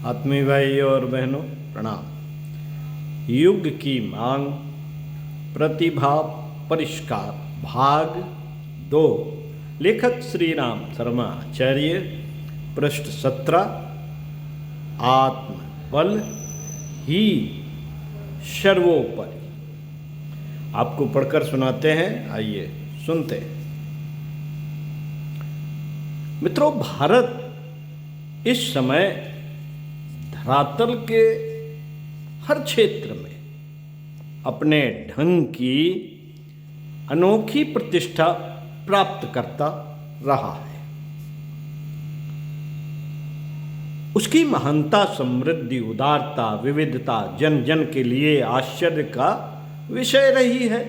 आत्मीय भाई और बहनों प्रणाम। युग की मांग प्रतिभा परिष्कार भाग 2। लेखक श्री राम शर्मा आचार्य। पृष्ठ 17। आत्मबल ही सर्वोपरि। आपको पढ़कर सुनाते हैं, आइए सुनते हैं। मित्रों, भारत इस समय धरातल के हर क्षेत्र में अपने ढंग की अनोखी प्रतिष्ठा प्राप्त करता रहा है। उसकी महानता, समृद्धि, उदारता, विविधता जन जन के लिए आश्चर्य का विषय रही है।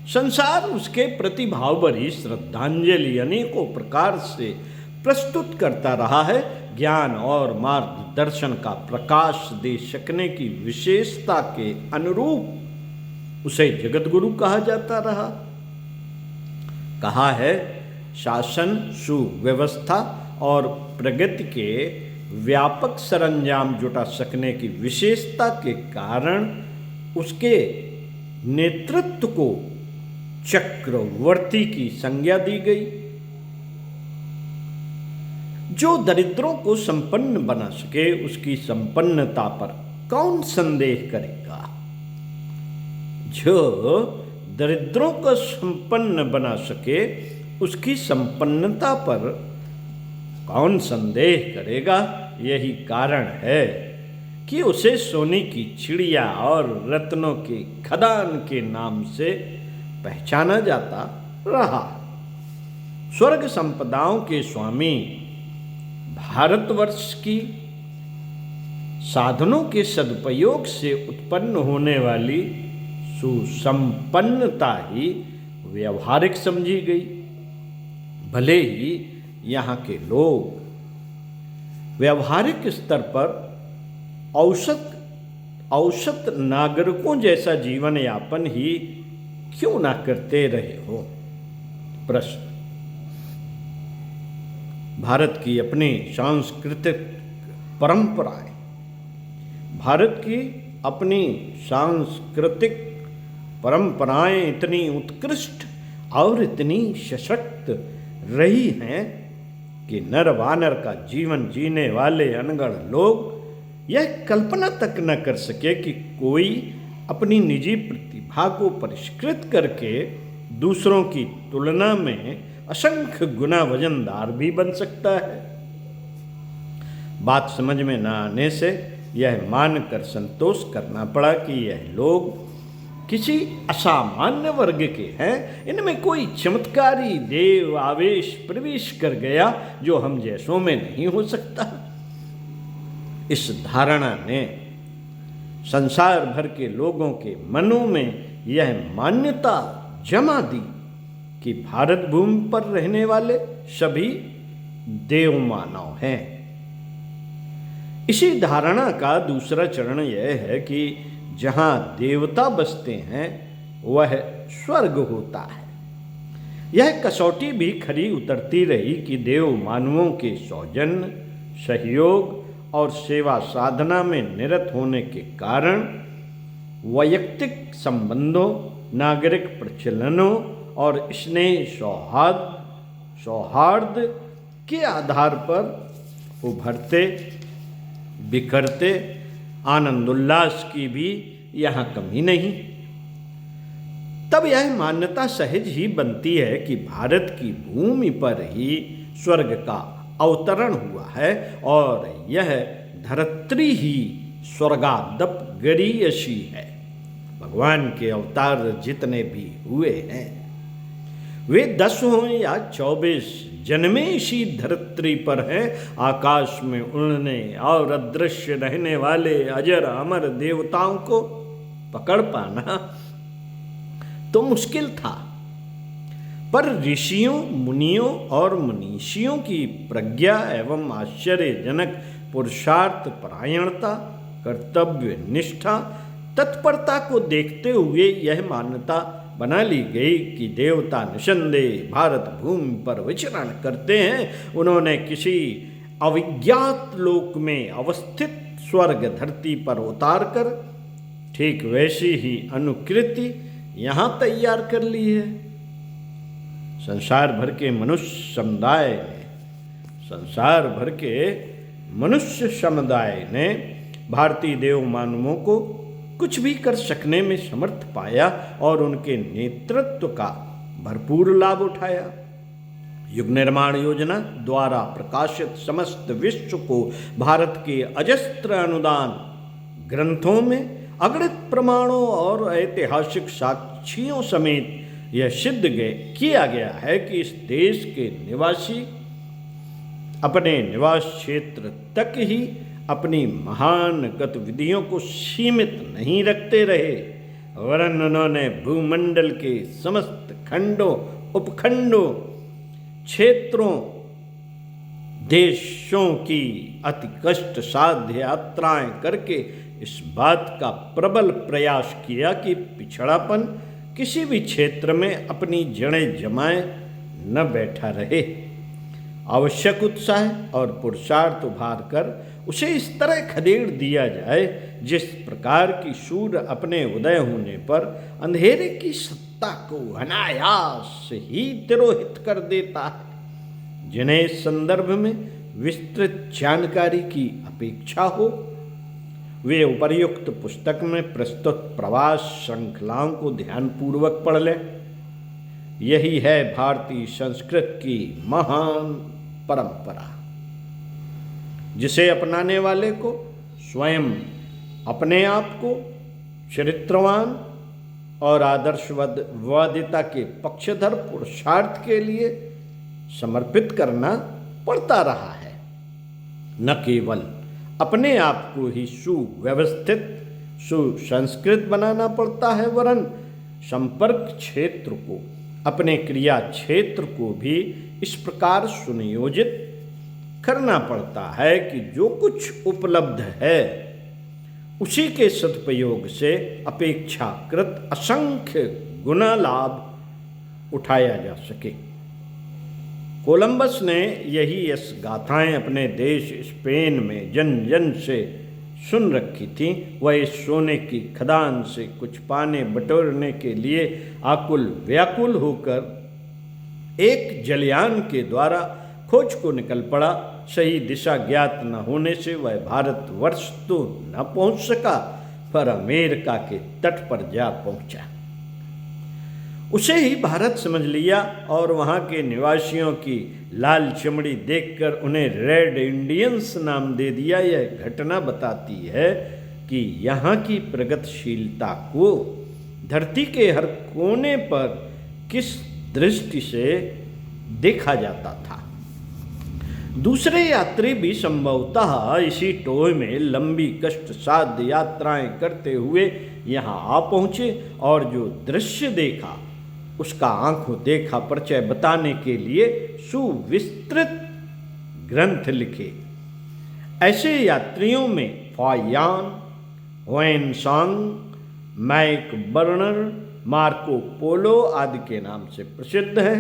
संसार उसके प्रति भावभरी श्रद्धांजलि अनेकों प्रकार से प्रस्तुत करता रहा है। ज्ञान और मार्गदर्शन का प्रकाश दे सकने की विशेषता के अनुरूप उसे जगत गुरु कहा जाता रहा। कहा है, शासन, सुव्यवस्था और प्रगति के व्यापक सरंजाम जुटा सकने की विशेषता के कारण उसके नेतृत्व को चक्रवर्ती की संज्ञा दी गई। जो दरिद्रों को संपन्न बना सके उसकी संपन्नता पर कौन संदेह करेगा। जो दरिद्रों को संपन्न बना सके उसकी संपन्नता पर कौन संदेह करेगा। यही कारण है कि उसे सोने की चिड़िया और रत्नों के खदान के नाम से पहचाना जाता रहा। स्वर्ग संपदाओं के स्वामी, भारतवर्ष की साधनों के सदुपयोग से उत्पन्न होने वाली सुसंपन्नता ही व्यवहारिक समझी गई। भले ही यहाँ के लोग व्यवहारिक स्तर पर औसत नागरिकों जैसा जीवन यापन ही क्यों ना करते रहे हो। प्रश्न। भारत की अपनी सांस्कृतिक परंपराएं, भारत की अपनी सांस्कृतिक परंपराएं इतनी उत्कृष्ट और इतनी सशक्त रही हैं कि नर वानर का जीवन जीने वाले अनगढ़ लोग यह कल्पना तक न कर सके कि कोई अपनी निजी प्रतिभा को परिष्कृत करके दूसरों की तुलना में असंख्य गुना वजनदार भी बन सकता है। बात समझ में न आने से यह मानकर संतोष करना पड़ा कि यह लोग किसी असामान्य वर्ग के हैं। इनमें कोई चमत्कारी देव आवेश प्रवेश कर गया जो हम जैसों में नहीं हो सकता। इस धारणा ने संसार भर के लोगों के मनों में यह मान्यता जमा दी कि भारत भूमि पर रहने वाले सभी देव मानव हैं। इसी धारणा का दूसरा चरण यह है कि जहां देवता बसते हैं वह स्वर्ग होता है। यह कसौटी भी खरी उतरती रही कि देव मानवों के सौजन्य, सहयोग और सेवा साधना में निरत होने के कारण वैयक्तिक संबंधों, नागरिक प्रचलनों और स्नेह सौहार्द के आधार पर उभरते बिखरते आनंद उल्लास की भी यहाँ कमी नहीं। तब यह मान्यता सहज ही बनती है कि भारत की भूमि पर ही स्वर्ग का अवतरण हुआ है और यह धरत्री ही स्वर्गादप गरीयसी है। भगवान के अवतार जितने भी हुए हैं वे 10 हों या 24 जन्मे इसी धरत्री पर हैं। आकाश में उड़ने और अदृश्य रहने वाले अजर अमर देवताओं को पकड़ पाना तो मुश्किल था, पर ऋषियों, मुनियों और मनीषियों की प्रज्ञा एवं आश्चर्यजनक पुरुषार्थ परायणता, कर्तव्य निष्ठा, तत्परता को देखते हुए यह मान्यता बना ली गई कि देवता निसंदेह भारत भूमि पर विचरण करते हैं। उन्होंने किसी अविज्ञात लोक में अवस्थित स्वर्ग धरती पर उतारकर ठीक वैसी ही अनुकृति यहाँ तैयार कर ली है। संसार भर के मनुष्य समुदाय ने भारतीय देव मानवों को कुछ भी कर सकने में समर्थ पाया और उनके नेतृत्व का भरपूर लाभ उठाया। युग निर्माण योजना द्वारा प्रकाशित समस्त विश्व को भारत के अजस्त्र अनुदान ग्रंथों में अगणित प्रमाणों और ऐतिहासिक साक्ष्यों समेत यह सिद्ध किया गया है कि इस देश के निवासी अपने निवास क्षेत्र तक ही अपनी महान गतिविधियों को सीमित नहीं रखते रहे, वरन उन्होंने भूमंडल के समस्त खंडों, उपखंडों, क्षेत्रों, देशों की अति कष्ट साध्य यात्राएं करके इस बात का प्रबल प्रयास किया कि पिछड़ापन किसी भी क्षेत्र में अपनी जड़ें जमाए न बैठा रहे। आवश्यक उत्साह और पुरुषार्थ उभार कर उसे इस तरह खदेड़ दिया जाए जिस प्रकार की सूर्य अपने उदय होने पर अंधेरे की सत्ता को अनायास ही तिरोहित कर देता है। जिन्हें इस संदर्भ में विस्तृत जानकारी की अपेक्षा हो वे उपर्युक्त पुस्तक में प्रस्तुत प्रवास श्रृंखलाओं को ध्यानपूर्वक पढ़ लें। यही है भारतीय संस्कृत की महान परंपरा, जिसे अपनाने वाले को स्वयं अपने आप को चरित्रवान और आदर्शवादिता के पक्षधर पुरुषार्थ के लिए समर्पित करना पड़ता रहा है। न केवल अपने आप को ही सुव्यवस्थित सुसंस्कृत बनाना पड़ता है, वरन संपर्क क्षेत्र को, अपने क्रिया क्षेत्र को भी इस प्रकार सुनियोजित करना पड़ता है कि जो कुछ उपलब्ध है उसी के सदुपयोग से अपेक्षाकृत असंख्य गुना लाभ उठाया जा सके। कोलंबस ने यही यश गाथाएं अपने देश स्पेन में जन जन से सुन रखी थी। वह इस सोने की खदान से कुछ पाने बटोरने के लिए आकुल व्याकुल होकर एक जलयान के द्वारा खोज को निकल पड़ा। सही दिशा ज्ञात न होने से वह भारतवर्ष तो न पहुंच सका, पर अमेरिका के तट पर जा पहुंचा। उसे ही भारत समझ लिया और वहाँ के निवासियों की लाल चमड़ी देखकर उन्हें रेड इंडियंस नाम दे दिया। यह घटना बताती है कि यहाँ की प्रगतिशीलता को धरती के हर कोने पर किस दृष्टि से देखा जाता था। दूसरे यात्री भी संभवतः इसी टोय में लंबी कष्ट साध्य यात्राएं करते हुए यहाँ आ पहुँचे और जो दृश्य देखा उसका आंखों देखा परिचय बताने के लिए सुविस्तृत ग्रंथ लिखे। ऐसे यात्रियों में फायान, वेनसांग, मैक बर्नर, मार्को पोलो आदि के नाम से प्रसिद्ध है।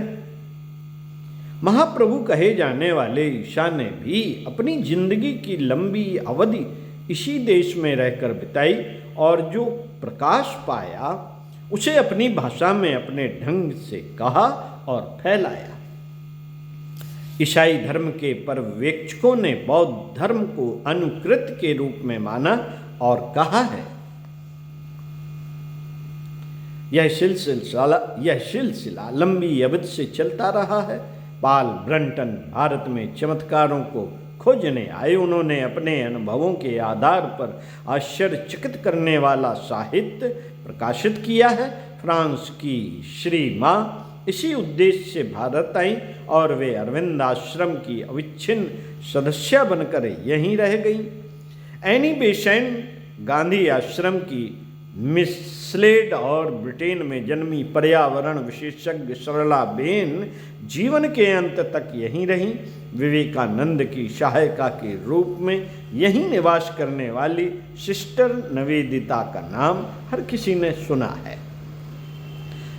महाप्रभु कहे जाने वाले ईशा ने भी अपनी जिंदगी की लंबी अवधि इसी देश में रहकर बिताई और जो प्रकाश पाया उसे अपनी भाषा में अपने ढंग से कहा और फैलाया। ईसाई धर्म के पर्यवेक्षकों ने बौद्ध धर्म को अनुकृत के रूप में माना और कहा है यह सिलसिला लंबी अवधि से चलता रहा है। पाल ब्रंटन भारत में चमत्कारों को खोजने आए। उन्होंने अपने अनुभवों के आधार पर आश्चर्यचकित करने वाला साहित्य प्रकाशित किया है। फ्रांस की श्री माँ इसी उद्देश्य से भारत आई और वे अरविंद आश्रम की अविच्छिन्न सदस्य बनकर यहीं रह गईं। एनी बेसेंट गांधी आश्रम की मिस स्लेड और ब्रिटेन में जन्मी पर्यावरण विशेषज्ञ सरला बेन जीवन के अंत तक यहीं रहीं। विवेकानंद की सहायिका के रूप में यहीं निवास करने वाली सिस्टर निवेदिता का नाम हर किसी ने सुना है।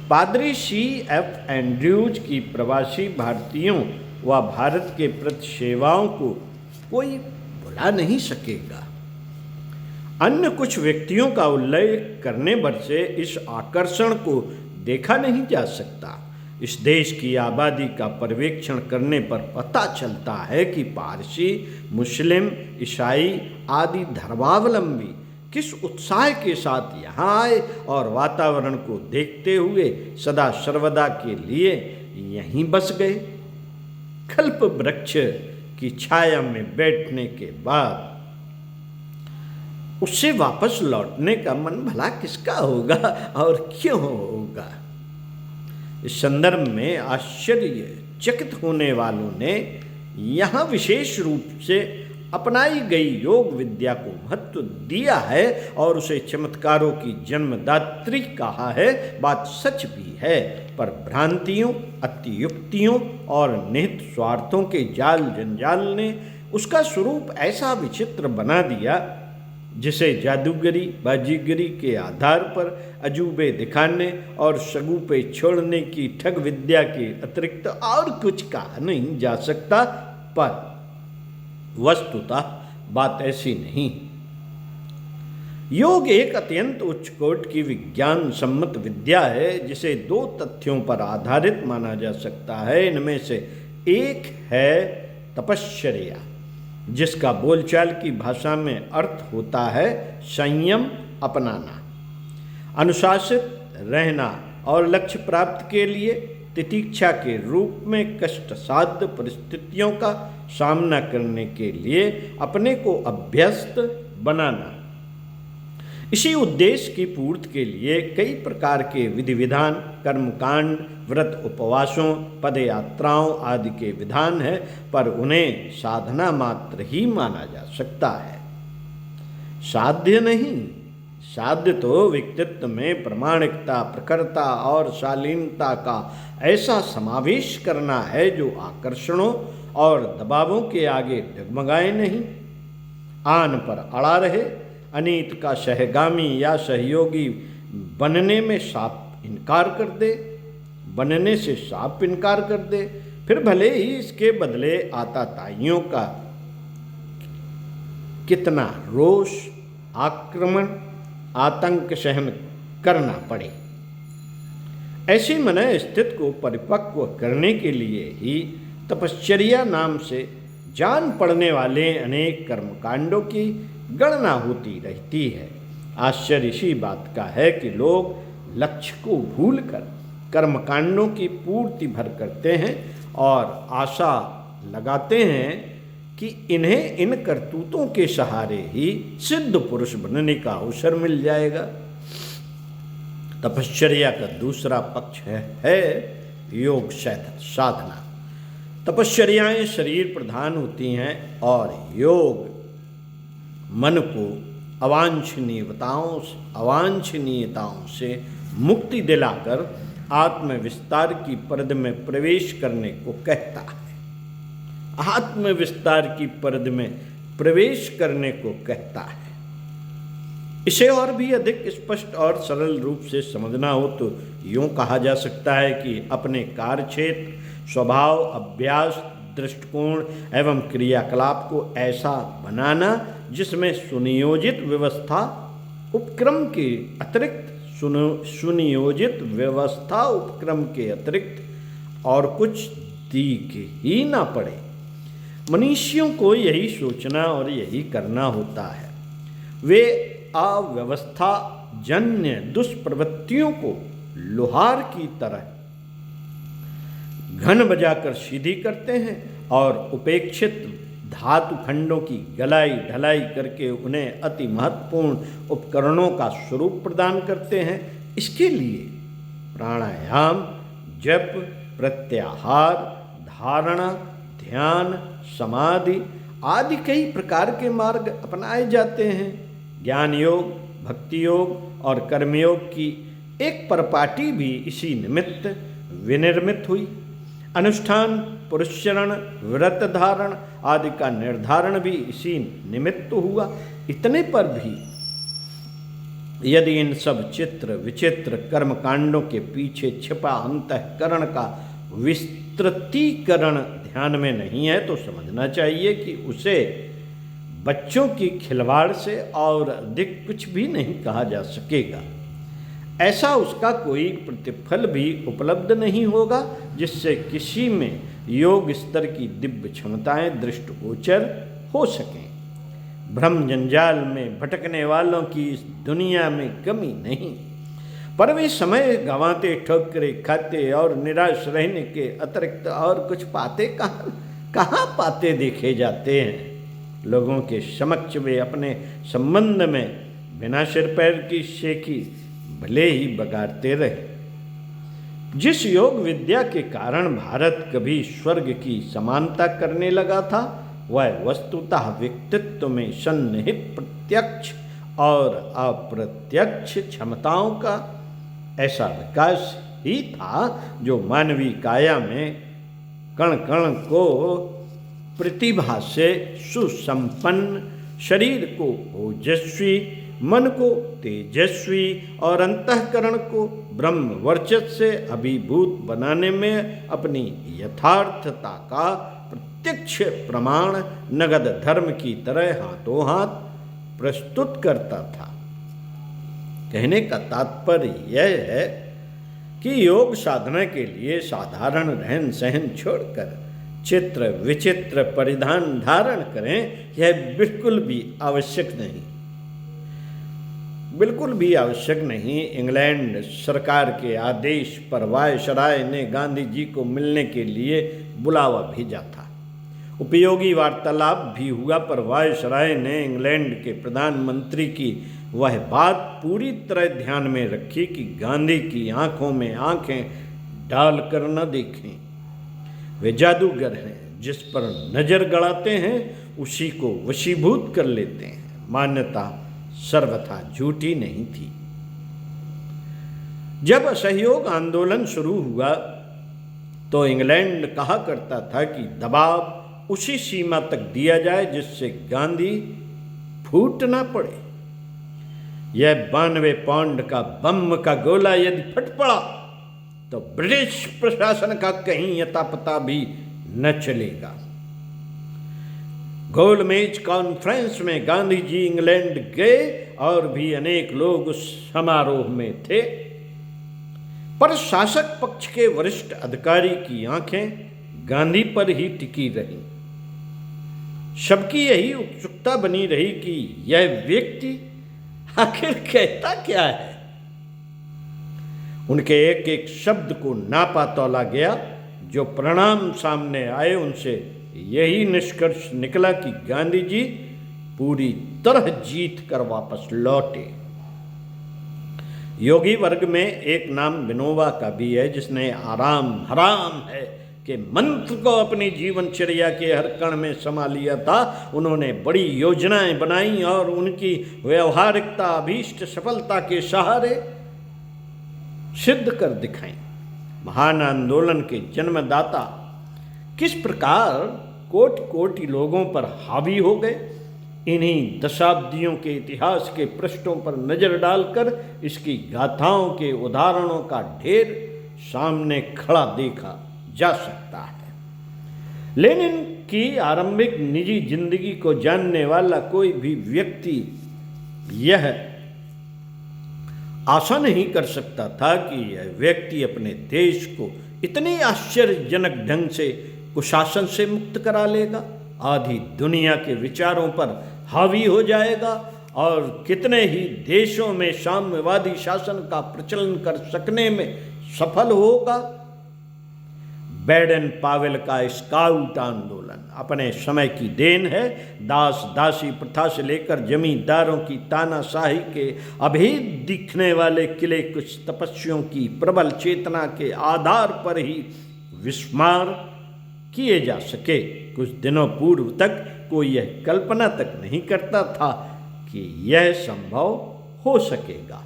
पादरी C.F. एंड्रयूज की प्रवासी भारतीयों व भारत के प्रति सेवाओं को कोई भुला नहीं सकेगा। अन्य कुछ व्यक्तियों का उल्लेख करने भर से इस आकर्षण को देखा नहीं जा सकता। इस देश की आबादी का पर्यवेक्षण करने पर पता चलता है कि पारसी, मुस्लिम, ईसाई आदि धर्मावलंबी किस उत्साह के साथ यहाँ आए और वातावरण को देखते हुए सदा सर्वदा के लिए यहीं बस गए। कल्प वृक्ष की छाया में बैठने के बाद उससे वापस लौटने का मन भला किसका होगा और क्यों होगा। इस संदर्भ में आश्चर्यचकित होने वालों ने यहाँ विशेष रूप से अपनाई गई योग विद्या को महत्व दिया है और उसे चमत्कारों की जन्मदात्री कहा है। बात सच भी है, पर भ्रांतियों, अतियुक्तियों और निहित स्वार्थों के जाल जंजाल ने उसका स्वरूप ऐसा विचित्र बना दिया जिसे जादूगरी, बाजीगरी के आधार पर अजूबे दिखाने और शगुफे छोड़ने की ठग विद्या के अतिरिक्त और कुछ कहा नहीं जा सकता। पर वस्तुतः बात ऐसी नहीं। योग एक अत्यंत उच्च कोटि की विज्ञान सम्मत विद्या है जिसे दो तथ्यों पर आधारित माना जा सकता है। इनमें से एक है तपश्चर्या, जिसका बोलचाल की भाषा में अर्थ होता है संयम अपनाना, अनुशासित रहना और लक्ष्य प्राप्ति के लिए तितिक्षा के रूप में कष्टसाध्य परिस्थितियों का सामना करने के लिए अपने को अभ्यस्त बनाना। इसी उद्देश्य की पूर्ति के लिए कई प्रकार के विधि विधान, कर्मकांड, व्रत उपवासों, पदयात्राओं आदि के विधान है, पर उन्हें साधना मात्र ही माना जा सकता है, साध्य नहीं। साध्य तो व्यक्तित्व में प्रामाणिकता, प्रखरता और शालीनता का ऐसा समावेश करना है जो आकर्षणों और दबावों के आगे डगमगाए नहीं, आन पर अड़ा रहे, अनीत का सहगामी या सहयोगी बनने से साफ इनकार कर दे, फिर भले ही इसके बदले आताताइयों का कितना रोष, आक्रमण, आतंक सहन करना पड़े। ऐसी मनः स्थिति को परिपक्व करने के लिए ही तपश्चर्या नाम से जान पड़ने वाले अनेक कर्मकांडों की गणना होती रहती है। आश्चर्य इसी बात का है कि लोग लक्ष्य को भूलकर कर्मकांडों की पूर्ति भर करते हैं और आशा लगाते हैं कि इन्हें इन करतूतों के सहारे ही सिद्ध पुरुष बनने का अवसर मिल जाएगा। तपश्चर्या का दूसरा पक्ष है योग साधना। तपश्चर्याएं शरीर प्रधान होती हैं और योग मन को अवांछनीयताओं से मुक्ति दिलाकर आत्मविस्तार की परद में प्रवेश करने को कहता है। आत्मविस्तार की परद में प्रवेश करने को कहता है। इसे और भी अधिक स्पष्ट और सरल रूप से समझना हो तो यूँ कहा जा सकता है कि अपने कार्यक्षेत्र, स्वभाव, अभ्यास, दृष्टिकोण एवं क्रियाकलाप को ऐसा बनाना जिसमें सुनियोजित व्यवस्था उपक्रम के अतिरिक्त और कुछ दिख ही ना पड़े। मनुष्यों को यही सोचना और यही करना होता है। वे अव्यवस्था जन्य दुष्प्रवृत्तियों को लोहार की तरह घन बजाकर सीधी करते हैं और उपेक्षित धातु खंडों की गलाई ढलाई करके उन्हें अति महत्वपूर्ण उपकरणों का स्वरूप प्रदान करते हैं। इसके लिए प्राणायाम, जप, प्रत्याहार, धारणा, ध्यान, समाधि आदि कई प्रकार के मार्ग अपनाए जाते हैं। ज्ञान योग, भक्ति योग और कर्मयोग की एक परपाटी भी इसी निमित्त विनिर्मित हुई। अनुष्ठान, पुरस्चरण, व्रत धारण आदि का निर्धारण भी इसी निमित्त हुआ। इतने पर भी यदि इन सब चित्र विचित्र कर्मकांडों के पीछे छिपा अंतःकरण का विस्तृतीकरण ध्यान में नहीं है तो समझना चाहिए कि उसे बच्चों की खिलवाड़ से और अधिक कुछ भी नहीं कहा जा सकेगा। ऐसा उसका कोई प्रतिफल भी उपलब्ध नहीं होगा जिससे किसी में योग स्तर की दिव्य क्षमताएं दृष्टिगोचर हो सकें। भ्रम जंजाल में भटकने वालों की इस दुनिया में कमी नहीं, पर वे समय गंवाते, ठोकरें खाते और निराश रहने के अतिरिक्त और कुछ पाते कहाँ पाते देखे जाते हैं। लोगों के समक्ष वे अपने संबंध में बिना सिर पैर की शेखी भले ही बगाड़ते रहे। जिस योग विद्या के कारण भारत कभी स्वर्ग की समानता करने लगा था, वह वस्तुतः व्यक्तित्व में सन्निहित प्रत्यक्ष और अप्रत्यक्ष क्षमताओं का ऐसा विकास ही था जो मानवीय काया में कण कण को प्रतिभा से सुसंपन्न, शरीर को ओजस्वी, मन को तेजस्वी और अंतःकरण को ब्रह्म वर्चस्व से अभिभूत बनाने में अपनी यथार्थता का प्रत्यक्ष प्रमाण नगद धर्म की तरह हाथों हाथ प्रस्तुत करता था। कहने का तात्पर्य यह है कि योग साधना के लिए साधारण रहन सहन छोड़कर चित्र विचित्र परिधान धारण करें, यह बिल्कुल भी आवश्यक नहीं, बिल्कुल भी आवश्यक नहीं। इंग्लैंड सरकार के आदेश पर वायसराय ने गांधी जी को मिलने के लिए बुलावा भेजा था। उपयोगी वार्तालाप भी हुआ, पर वायसराय ने इंग्लैंड के प्रधानमंत्री की वह बात पूरी तरह ध्यान में रखी कि गांधी की आंखों में आंखें डालकर न देखें। वे जादूगर हैं, जिस पर नजर गड़ाते हैं उसी को वशीभूत कर लेते हैं। मान्यता सर्वथा झूठी नहीं थी। जब असहयोग आंदोलन शुरू हुआ तो इंग्लैंड कहा करता था कि दबाव उसी सीमा तक दिया जाए जिससे गांधी फूट ना पड़े। यह 92 पाउंड का बम का गोला यदि फट पड़ा तो ब्रिटिश प्रशासन का कहीं यता पता भी न चलेगा। गोलमेज कॉन्फ्रेंस में गांधी जी इंग्लैंड गए और भी अनेक लोग उस समारोह में थे, पर शासक पक्ष के वरिष्ठ अधिकारी की आंखें गांधी पर ही टिकी रहीं। सबकी यही उत्सुकता बनी रही कि यह व्यक्ति आखिर कहता क्या है। उनके एक एक शब्द को नापा तौला गया। जो परिणाम सामने आए उनसे यही निष्कर्ष निकला कि गांधी जी पूरी तरह जीत कर वापस लौटे। योगी वर्ग में एक नाम विनोबा का भी है, जिसने आराम हराम है के मंत्र को अपनी जीवनचर्या के हर कण में समा लिया था। उन्होंने बड़ी योजनाएं बनाई और उनकी व्यवहारिकता अभीष्ट सफलता के सहारे सिद्ध कर दिखाई। महान आंदोलन के जन्मदाता किस प्रकार कोटि कोटि लोगों पर हावी हो गए, इन्हीं दशाब्दियों के इतिहास के पृष्ठों पर नजर डालकर इसकी गाथाओं के उदाहरणों का ढेर सामने खड़ा देखा जा सकता है। लेनिन की आरंभिक निजी जिंदगी को जानने वाला कोई भी व्यक्ति यह आशा नहीं कर सकता था कि यह व्यक्ति अपने देश को इतनी आश्चर्यजनक ढंग से कुशासन से मुक्त करा लेगा, आधी दुनिया के विचारों पर हावी हो जाएगा और कितने ही देशों में साम्यवादी शासन का प्रचलन कर सकने में सफल होगा। बैडन पावेल का स्काउट आंदोलन अपने समय की देन है। दास दासी प्रथा से लेकर जमींदारों की तानाशाही के अभेद दिखने वाले किले कुछ तपस्वियों की प्रबल चेतना के आधार पर ही विस्मार किए जा सके। कुछ दिनों पूर्व तक कोई यह कल्पना तक नहीं करता था कि यह संभव हो सकेगा।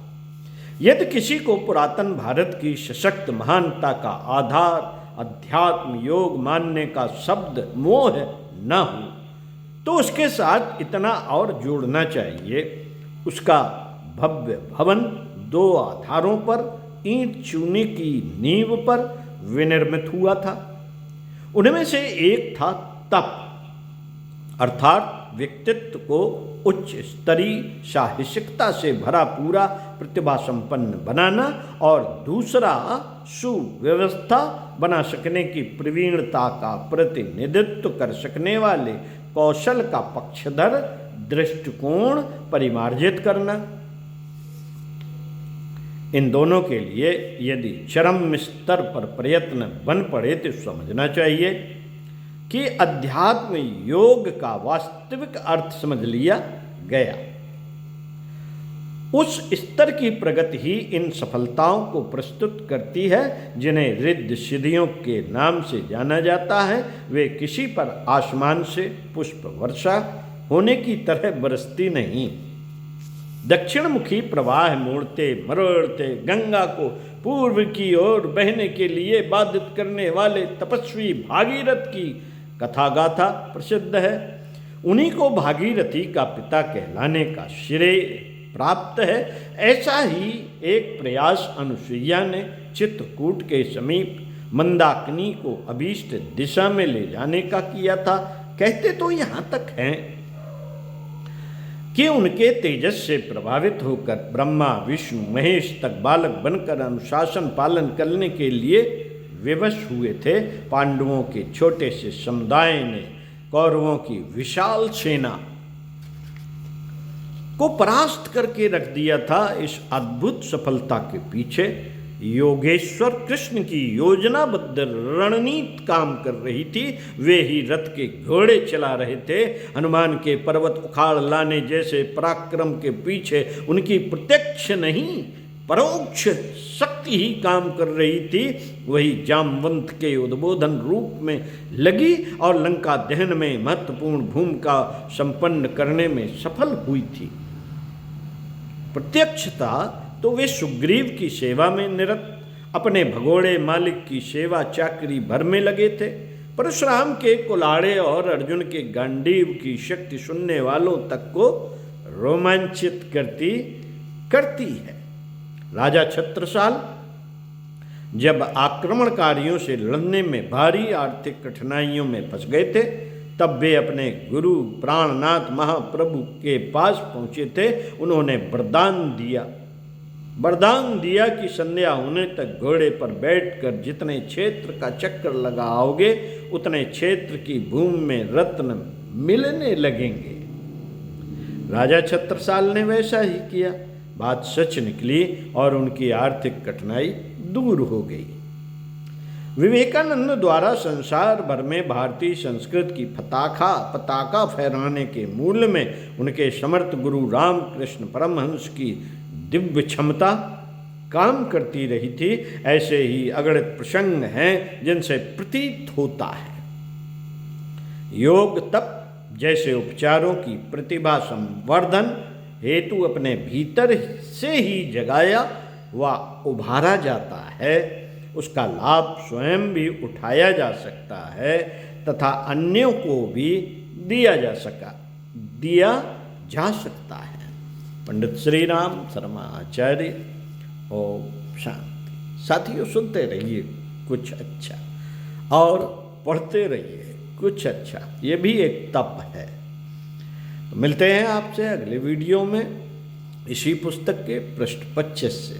यदि किसी को पुरातन भारत की सशक्त महानता का आधार अध्यात्म योग मानने का शब्द मोह न हो तो उसके साथ इतना और जोड़ना चाहिए, उसका भव्य भवन 2 आधारों पर ईंट चूने की नींव पर विनिर्मित हुआ था। उनमें से एक था तप, अर्थात व्यक्तित्व को उच्च स्तरीय साहसिकता से भरा पूरा प्रतिभा संपन्न बनाना, और दूसरा सुव्यवस्था बना सकने की प्रवीणता का प्रतिनिधित्व कर सकने वाले कौशल का पक्षधर दृष्टिकोण परिमार्जित करना। इन दोनों के लिए यदि चरम स्तर पर प्रयत्न बन पड़े तो समझना चाहिए कि अध्यात्म योग का वास्तविक अर्थ समझ लिया गया। उस स्तर की प्रगति ही इन सफलताओं को प्रस्तुत करती है जिन्हें रिद्ध सिद्धियों के नाम से जाना जाता है। वे किसी पर आसमान से पुष्प वर्षा होने की तरह बरसती नहीं। दक्षिणमुखी प्रवाह मोड़ते मरोड़ते गंगा को पूर्व की ओर बहने के लिए बाधित करने वाले तपस्वी भागीरथ की कथा गाथा प्रसिद्ध है। उन्हीं को भागीरथी का पिता कहलाने का श्रेय प्राप्त है। ऐसा ही एक प्रयास अनुसुईया ने चित्रकूट के समीप मंदाकिनी को अभीष्ट दिशा में ले जाने का किया था। कहते तो यहाँ तक हैं कि उनके तेजस से प्रभावित होकर ब्रह्मा विष्णु महेश तक बालक बनकर अनुशासन पालन करने के लिए विवश हुए थे। पांडवों के छोटे से समुदाय ने कौरवों की विशाल सेना को परास्त करके रख दिया था। इस अद्भुत सफलता के पीछे योगेश्वर कृष्ण की योजनाबद्ध रणनीति काम कर रही थी। वे ही रथ के घोड़े चला रहे थे। हनुमान के पर्वत उखाड़ लाने जैसे पराक्रम के पीछे उनकी प्रत्यक्ष नहीं परोक्ष शक्ति ही काम कर रही थी। वही जामवंत के उद्बोधन रूप में लगी और लंका दहन में महत्वपूर्ण भूमिका संपन्न करने में सफल हुई थी। प्रत्यक्षता तो वे सुग्रीव की सेवा में निरत अपने भगोड़े मालिक की सेवा चाकरी भर में लगे थे। परशुराम के कुलाड़े और अर्जुन के गांडीव की शक्ति सुनने वालों तक को रोमांचित करती है। राजा छत्रसाल जब आक्रमणकारियों से लड़ने में भारी आर्थिक कठिनाइयों में फंस गए थे, तब वे अपने गुरु प्राणनाथ महाप्रभु के पास पहुँचे थे। उन्होंने वरदान दिया कि संध्या होने तक घोड़े पर बैठकर जितने क्षेत्र का चक्कर लगाओगे उतने क्षेत्र की भूमि में रत्न मिलने लगेंगे। राजा छत्रसाल ने वैसा ही किया। बात सच निकली और उनकी आर्थिक कठिनाई दूर हो गई। विवेकानंद द्वारा संसार भर में भारतीय संस्कृत की पताका फहराने के मूल में उनके समर्थ गुरु रामकृष्ण परमहंस की दिव्य क्षमता काम करती रही थी। ऐसे ही अगणित प्रसंग हैं जिनसे प्रतीत होता है योग तप जैसे उपचारों की प्रतिभा संवर्धन हेतु अपने भीतर से ही जगाया व उभारा जाता है। उसका लाभ स्वयं भी उठाया जा सकता है तथा अन्यों को भी दिया जा सकता है। पंडित श्री राम शर्मा आचार्य। ओम शांति। साथियों, सुनते रहिए कुछ अच्छा और पढ़ते रहिए कुछ अच्छा। ये भी एक तप है। तो मिलते हैं आपसे अगले वीडियो में इसी पुस्तक के पृष्ठ 25 से।